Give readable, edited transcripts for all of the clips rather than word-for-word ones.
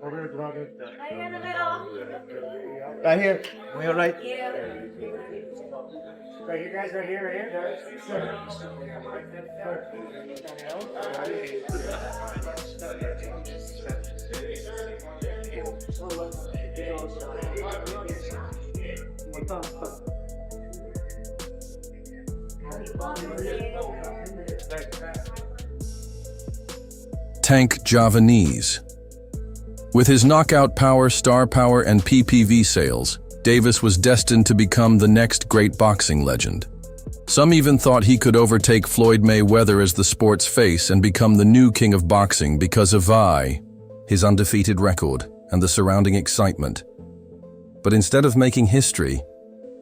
Right in the middle. Right here. We all right? Yeah. Right, you guys right here, Tank Javanese. With his knockout power, star power, and PPV sales, Davis was destined to become the next great boxing legend. Some even thought he could overtake Floyd Mayweather as the sport's face and become the new king of boxing because of his undefeated record and the surrounding excitement. But instead of making history,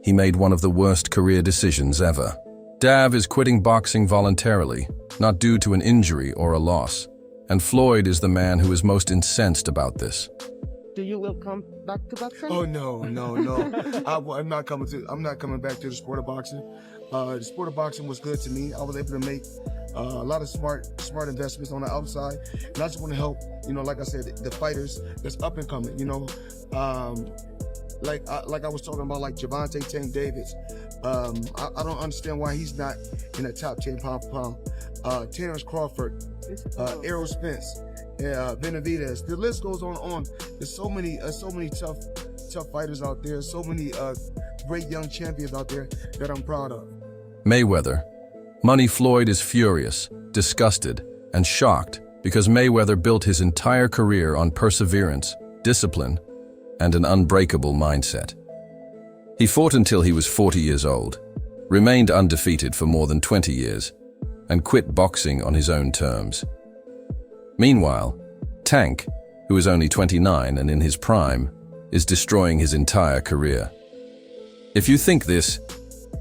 he made one of the worst career decisions ever. Dav is quitting boxing voluntarily, not due to an injury or a loss. And Floyd is the man who is most incensed about this. Do you will come back to boxing? Oh no. I'm not coming back to the sport of boxing. The sport of boxing was good to me. I was able to make a lot of smart investments on the outside, and I just want to help. Like I said, the fighters that's up and coming. Like I was talking about, like Gervonta Tank Davis. I don't understand why he's not in the top 10 pound for pound. Terrence Crawford, Errol Spence, Benavidez. The list goes on. There's so many tough fighters out there. So many great young champions out there that I'm proud of. Mayweather. Money Floyd is furious, disgusted, and shocked because Mayweather built his entire career on perseverance, discipline, and an unbreakable mindset. He fought until he was 40 years old, remained undefeated for more than 20 years, and quit boxing on his own terms. Meanwhile, Tank, who is only 29 and in his prime, is destroying his entire career. If you think this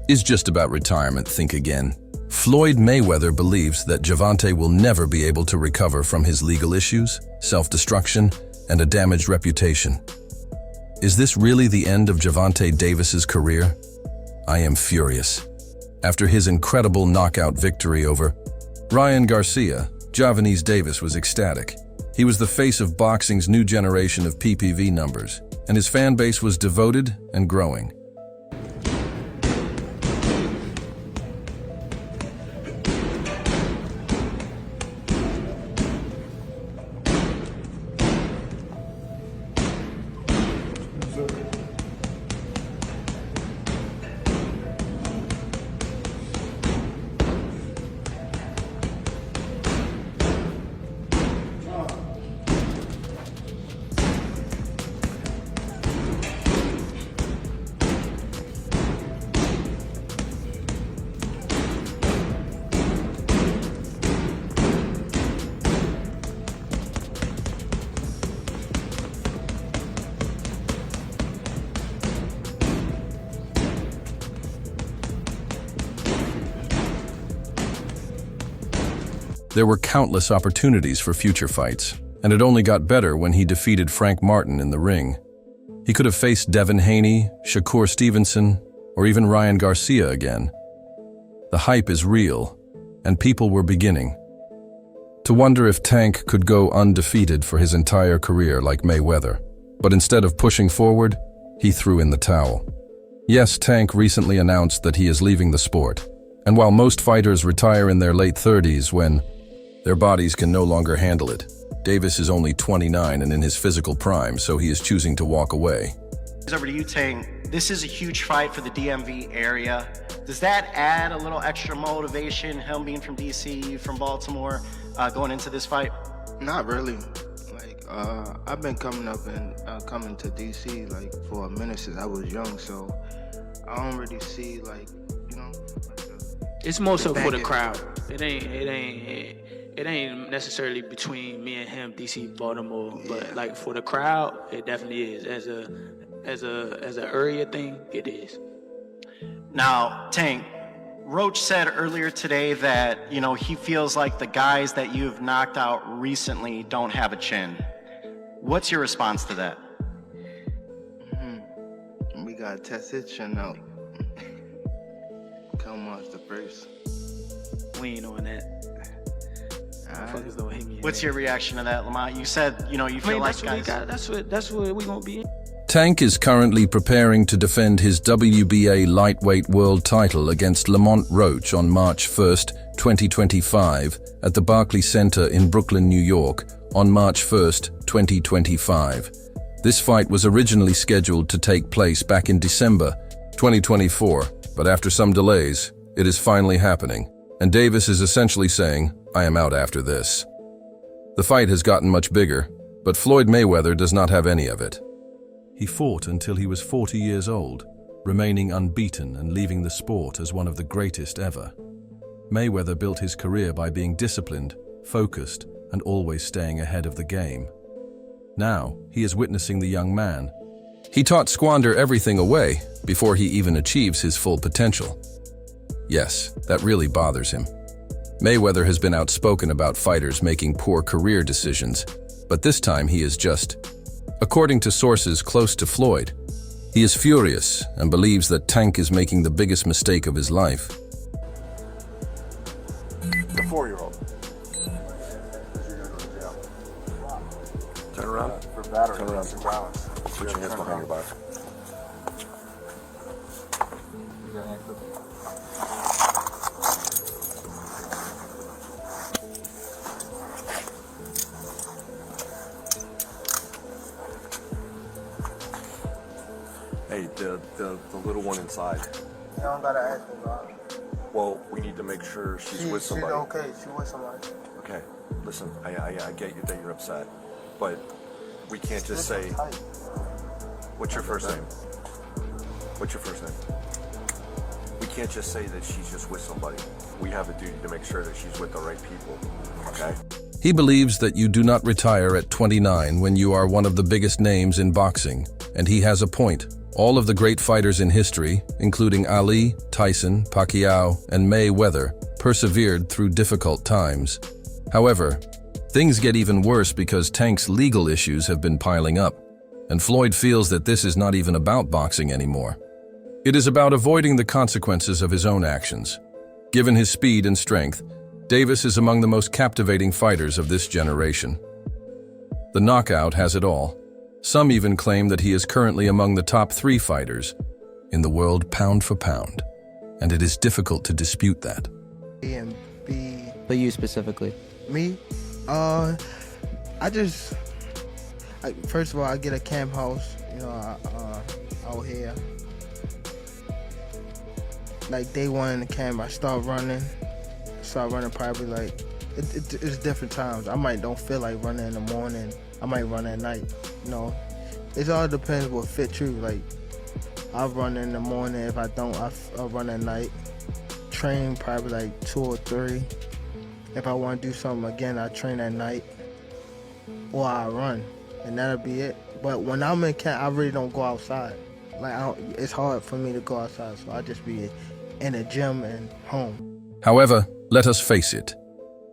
is just about retirement, think again. Floyd Mayweather believes that Gervonta will never be able to recover from his legal issues, self-destruction, and a damaged reputation. Is this really the end of Gervonta Davis's career? I am furious. After his incredible knockout victory over Ryan Garcia, Javanese Davis was ecstatic. He was the face of boxing's new generation of PPV numbers, and his fan base was devoted and growing. There were countless opportunities for future fights, and it only got better when he defeated Frank Martin in the ring. He could have faced Devin Haney, Shakur Stevenson, or even Ryan Garcia again. The hype is real, and people were beginning to wonder if Tank could go undefeated for his entire career like Mayweather. But instead of pushing forward, he threw in the towel. Yes, Tank recently announced that he is leaving the sport, and while most fighters retire in their late 30s when their bodies can no longer handle it, Davis is only 29 and in his physical prime, so he is choosing to walk away. Over to you, Tank. This is a huge fight for the DMV area. Does that add a little extra motivation, him being from DC, from Baltimore, going into this fight? Not really. I've been coming up and coming to DC for a minute since I was young, so I don't really see it's more so for the crowd. It ain't necessarily between me and him, DC, Baltimore, but for the crowd, it definitely is. As a area thing, it is. Now, Tank, Roach said earlier today that, he feels like the guys that you've knocked out recently don't have a chin. What's your response to that? We gotta test his chin out. Come on, the first. We ain't on that. Motherfuckers don't hit me. What's your reaction to that, Lamont? You said, you know, you feel like guys. That's what we gonna be in. Tank is currently preparing to defend his WBA lightweight world title against Lamont Roach on March 1st, 2025 at the Barclays Center in Brooklyn, New York on March 1st, 2025. This fight was originally scheduled to take place back in December 2024, but after some delays, it is finally happening, and Davis is essentially saying, "I am out after this." The fight has gotten much bigger, but Floyd Mayweather does not have any of it. He fought until he was 40 years old, remaining unbeaten and leaving the sport as one of the greatest ever. Mayweather built his career by being disciplined, focused, and always staying ahead of the game. Now, he is witnessing the young man. He taught squander everything away before he even achieves his full potential. Yes, that really bothers him. Mayweather has been outspoken about fighters making poor career decisions, but this time he is just... According to sources close to Floyd, he is furious and believes that Tank is making the biggest mistake of his life. The 4-year-old. Turn around. For battery. Turn around. For violence. Put your hands behind your back. You got handcuffs? Hey, the little one inside. You don't gotta ask me, bro. Well, we need to make sure she's with somebody. She's okay. She's with somebody. Okay, listen, I get you that you're upset, but we can't just say. What's your first name? What's your first name? We can't just say that she's just with somebody. We have a duty to make sure that she's with the right people. Okay. He believes that you do not retire at 29 when you are one of the biggest names in boxing, and he has a point. All of the great fighters in history, including Ali, Tyson, Pacquiao, and Mayweather, persevered through difficult times. However, things get even worse because Tank's legal issues have been piling up, and Floyd feels that this is not even about boxing anymore. It is about avoiding the consequences of his own actions. Given his speed and strength, Davis is among the most captivating fighters of this generation. The knockout has it all. Some even claim that he is currently among the top 3 fighters in the world pound for pound, and it is difficult to dispute that. A and B. But you specifically. Me? First of all, I get a camp house, you know, out here. Like day one in the camp, I start running probably like, it's different times. I might don't feel like running in the morning. I might run at night, you know. It all depends what fits you. Like, I'll run in the morning. If I don't, I'll run at night. Train probably like 2 or 3. If I want to do something again, I train at night. Or I run, and that'll be it. But when I'm in camp, I really don't go outside. Like, it's hard for me to go outside, so I just be in the gym and home. However, let us face it,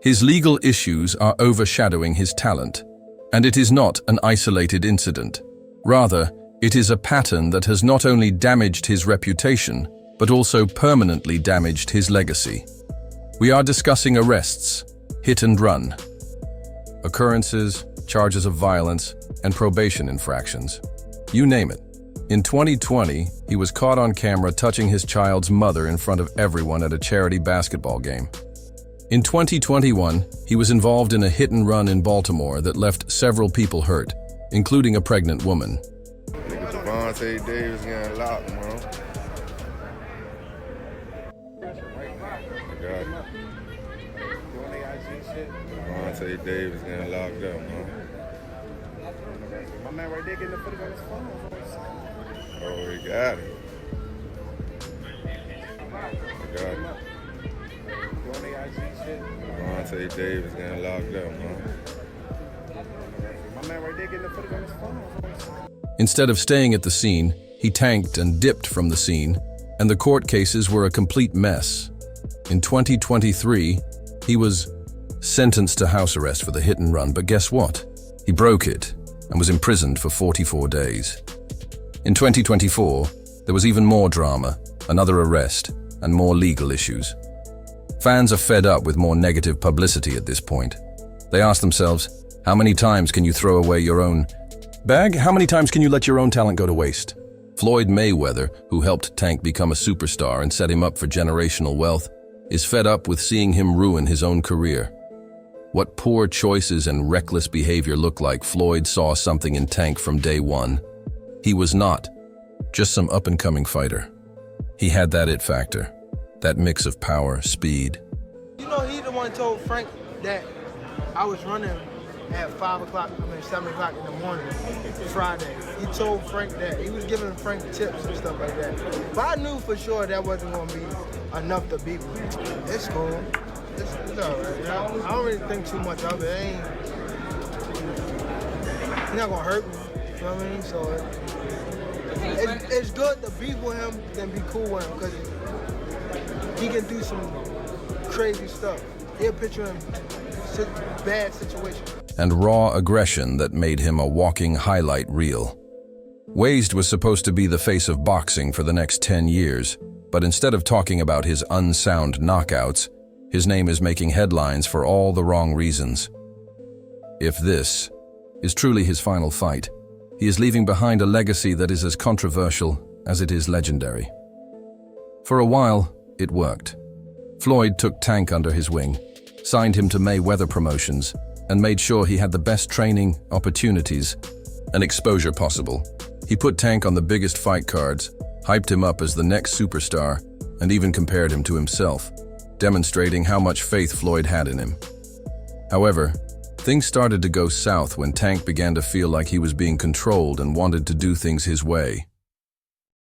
his legal issues are overshadowing his talent, and it is not an isolated incident. Rather, it is a pattern that has not only damaged his reputation, but also permanently damaged his legacy. We are discussing arrests, hit and run, occurrences, charges of violence, and probation infractions. You name it. In 2020, he was caught on camera touching his child's mother in front of everyone at a charity basketball game. In 2021, he was involved in a hit and run in Baltimore that left several people hurt, including a pregnant woman. Nigga Gervonta Davis getting locked, man. Gervonta Davis getting locked up, man. My man right there getting the footage on his phone. Oh, he got it. He got it. Gervonta Davis getting locked up, man. My man right there getting the footage on his phone. Instead of staying at the scene, he tanked and dipped from the scene, and the court cases were a complete mess. In 2023, he was sentenced to house arrest for the hit and run, but guess what? He broke it and was imprisoned for 44 days. In 2024, there was even more drama, another arrest, and more legal issues. Fans are fed up with more negative publicity at this point. They asked themselves, how many times can you throw away your own bag? How many times can you let your own talent go to waste? Floyd Mayweather, who helped Tank become a superstar and set him up for generational wealth, is fed up with seeing him ruin his own career. What poor choices and reckless behavior look like, Floyd saw something in Tank from day one. He was not just some up-and-coming fighter. He had that it factor, that mix of power, speed. You know, he the one told Frank that I was running at 7 o'clock in the morning, Friday. He told Frank that. He was giving Frank tips and stuff like that. But I knew for sure that wasn't going to be enough to beat me. It's cool. It's all right. You know? I don't really think too much of it. He's not going to hurt me. You know what I mean? So it's good to be with him than be cool with him, because he can do some crazy stuff. He'll put you in bad situations. And raw aggression that made him a walking highlight reel. Wazed was supposed to be the face of boxing for the next 10 years, but instead of talking about his unsound knockouts, his name is making headlines for all the wrong reasons. If this is truly his final fight, he is leaving behind a legacy that is as controversial as it is legendary. For a while, it worked. Floyd took Tank under his wing, signed him to Mayweather Promotions, and made sure he had the best training, opportunities, and exposure possible. He put Tank on the biggest fight cards, hyped him up as the next superstar, and even compared him to himself, demonstrating how much faith Floyd had in him. However, things started to go south when Tank began to feel like he was being controlled and wanted to do things his way.